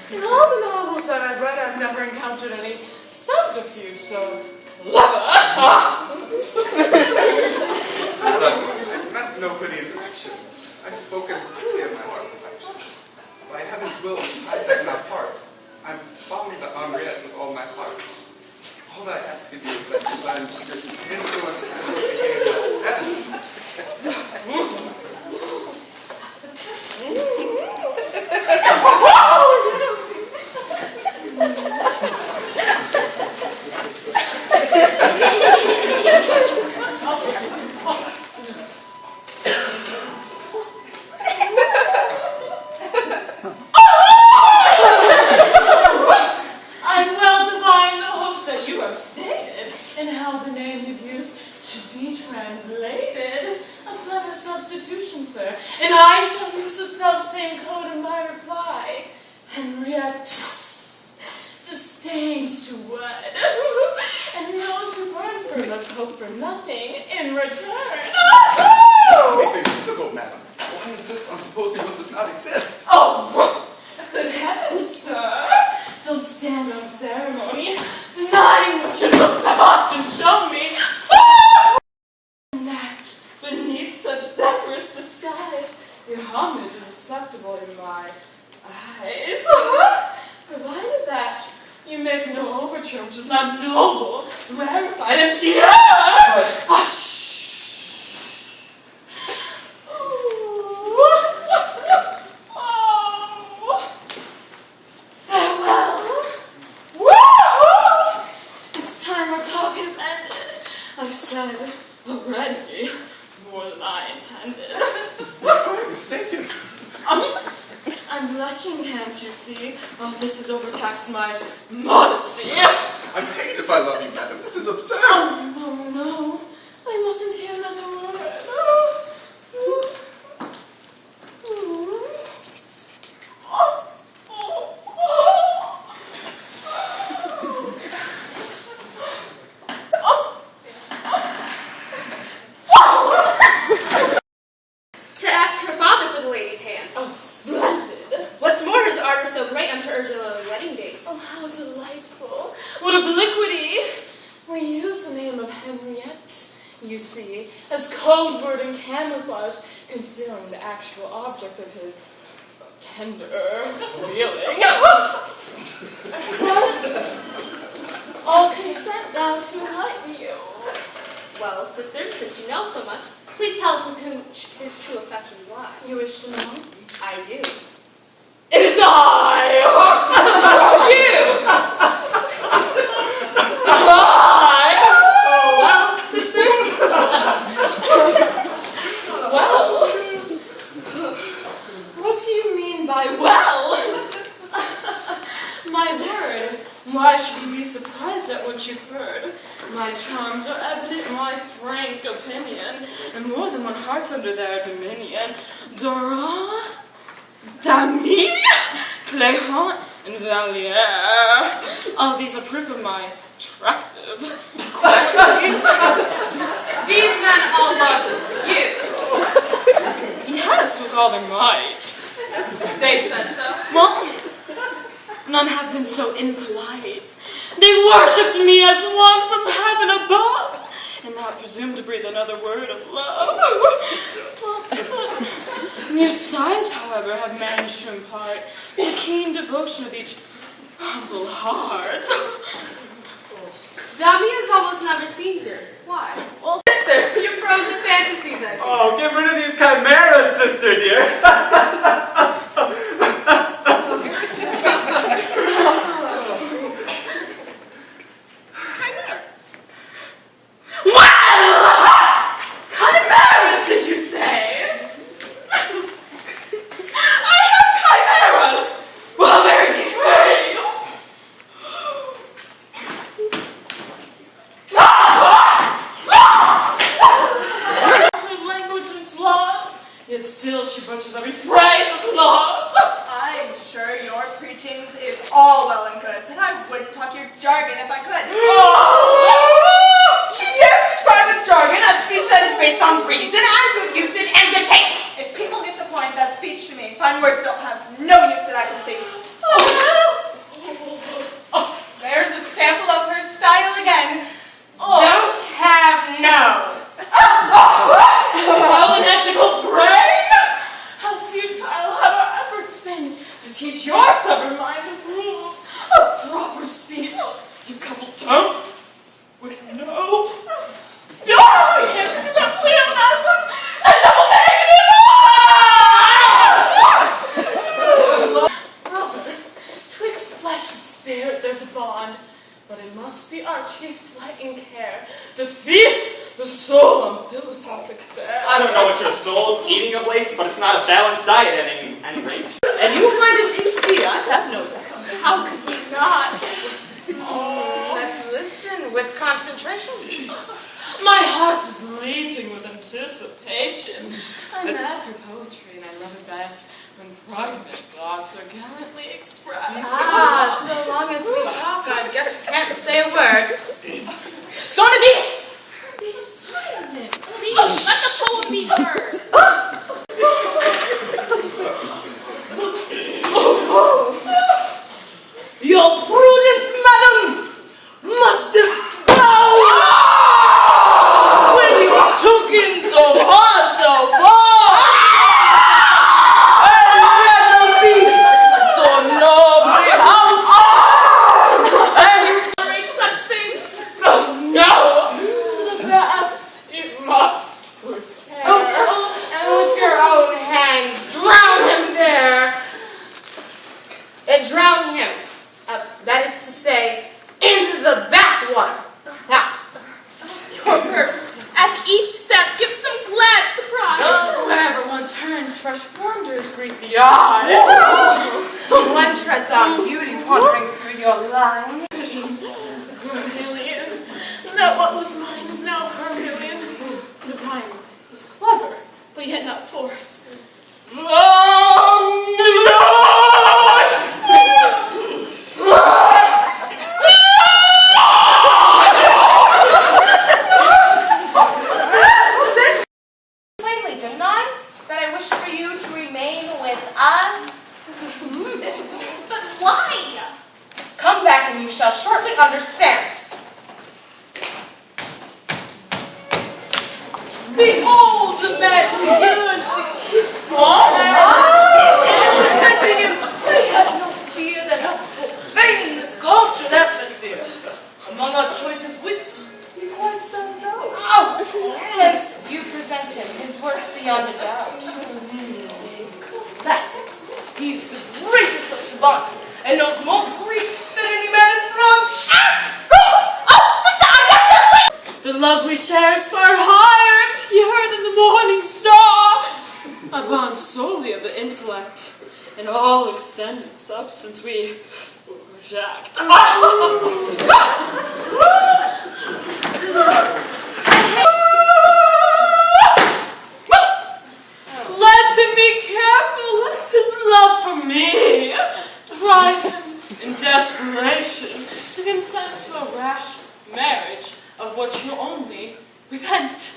In all the novels that I've read, I've never encountered any subterfuge so clever. Look, I meant no pretty interaction. I've spoken truly of my heart's affection. By heaven's will, I that not part. I'm fond of Henriette with all my heart. All that I ask of you is that you learn this influence to behave and how the name you've used should be translated. A clever substitution, sir. And I shall use the self-same code in my reply. Henriette disdains to wed. And those who burn for must hope for nothing in return. Make things difficult, madam. Why insist on supposing what does not exist? Oh, good heavens, sir. Don't stand on ceremony, denying what your looks have often shown me. And that, beneath such decorous disguise, your homage is acceptable in my eyes. Provided that you make no overture which is not noble, rarefied, and pure. Hush. I've said already more than I intended. You're quite mistaken. I'm blushing, can't you see? Oh, this has overtaxed my modesty. I'm hanged if I love you, madam. This is absurd. Oh, no. I mustn't hear another word. Oh, how delightful. What obliquity. We use the name of Henriette, you see, as code word and camouflage, concealing the actual object of his tender feeling. But all consent now to enlighten you. Well, sister, since you know so much, please tell us with whom his true affections lie. You wish to know? I do. It is I! You! Well, sister? Well? What do you mean by well? My word, why should you be surprised at what you've heard? My charms are evident in my frank opinion, and more than one heart's under their dominion. Dora, Dami, Clément, and Valier. All these are proof of my attractive qualities. These men all love you. Yes, with all their might. They've said so. Well, none have been so impolite. They've worshipped me as one from heaven above, and not presumed to breathe another word of love. Mute sighs, however, have managed to impart the keen devotion of each humble heart. Gabby has almost never seen her. Why? Well, sister, you're prone to fantasies, I think. Oh, get rid of these chimeras, sister dear. Chimeras, did you say? I have chimeras! Well, very gay! Her language and sloths, yet still she butchers every phrase with claws. I'm sure your preachings is all well and good, but I would talk your jargon if I could. She dares describe as jargon a speech that is based on reason and good usage and good taste. If people get the point that speech to me, fine words don't have no use that I can see. ever mind the rules of proper speech. You couple don't. Wait, no. No, we can't think about pleonasm and double negative. Brother, twixt flesh and spirit there's a bond, but it must be our chief delight and care to feast the soul on philosophic fare. I don't know what your soul's eating of late, but it's not a balanced diet at any rate. And you will find it tasty, I have no doubt. How could we not? Let's listen with concentration. My heart is leaping with anticipation. I'm mad for poetry, and I love it best when private thoughts are gallantly expressed. So long as we talk, I guess can't say a word. Sonadis! Be silent. Please, let the poem be heard. Your prudence, madam, must have bowed when you took in so hard so far. And let be so nobly house. And you Tolerate such things. No! To the best it must prepare. And with your own hands, drown him there. And drown him. That is to say, in the bathwater. Now, Your verse, at each step, gives some glad surprise. Wherever one turns, fresh wonders greet the eye. one treads on beauty pondering through your line. Million. That what was mine is now her million. The rhyme is clever, but yet not forced. Plainly deny that I wish for you to remain with us. But why? Come back and you shall shortly understand. behold the man who yearns to kiss you. And presenting him, we have no fear that help profane this cultured atmosphere. Among our choicest wits, he quite stands out. Since you present him, his worth beyond a doubt. Classics. He's the greatest of savants and knows more Greek than any man from. Sister, I guess that's right. The love we share is far higher, purer than the morning star. A bond solely of the intellect, and all extended substance we reject. Let him be careful lest his love for me drive him in desperation to consent to a rash marriage of which you only repent.